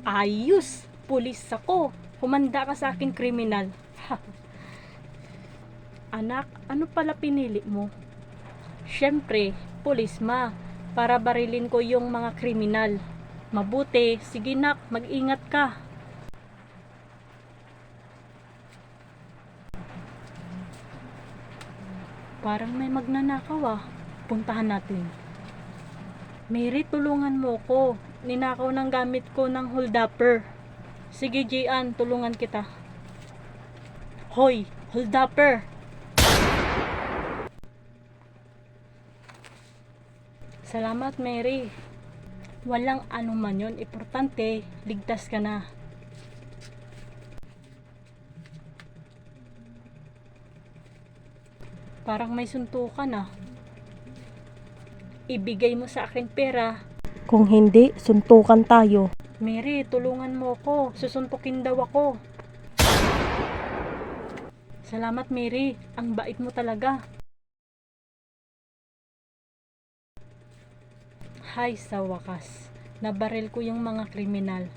Ayos! Pulis ako! Humanda ka sa akin, kriminal. Ha. Anak, ano pala pinili mo? Siyempre, pulis ma. Para barilin ko yung mga kriminal. Mabuti, sige nak, mag-ingat ka. Parang may magnanakaw ah. Puntahan natin. Mary, tulungan mo ko. Ninakaw ng gamit ko ng holdupper. Sige, Jian, tulungan kita. Hoy, holdupper! Salamat, Mary. Walang anuman yon. Importante, ligtas ka na. Parang may suntukan ah. Ibigay mo sa akin pera. Kung hindi, suntukan tayo. Mary, tulungan mo ko. Susuntukin daw ako. Salamat, Mary. Ang bait mo talaga. Hay, sa wakas. Nabaril ko yung mga kriminal.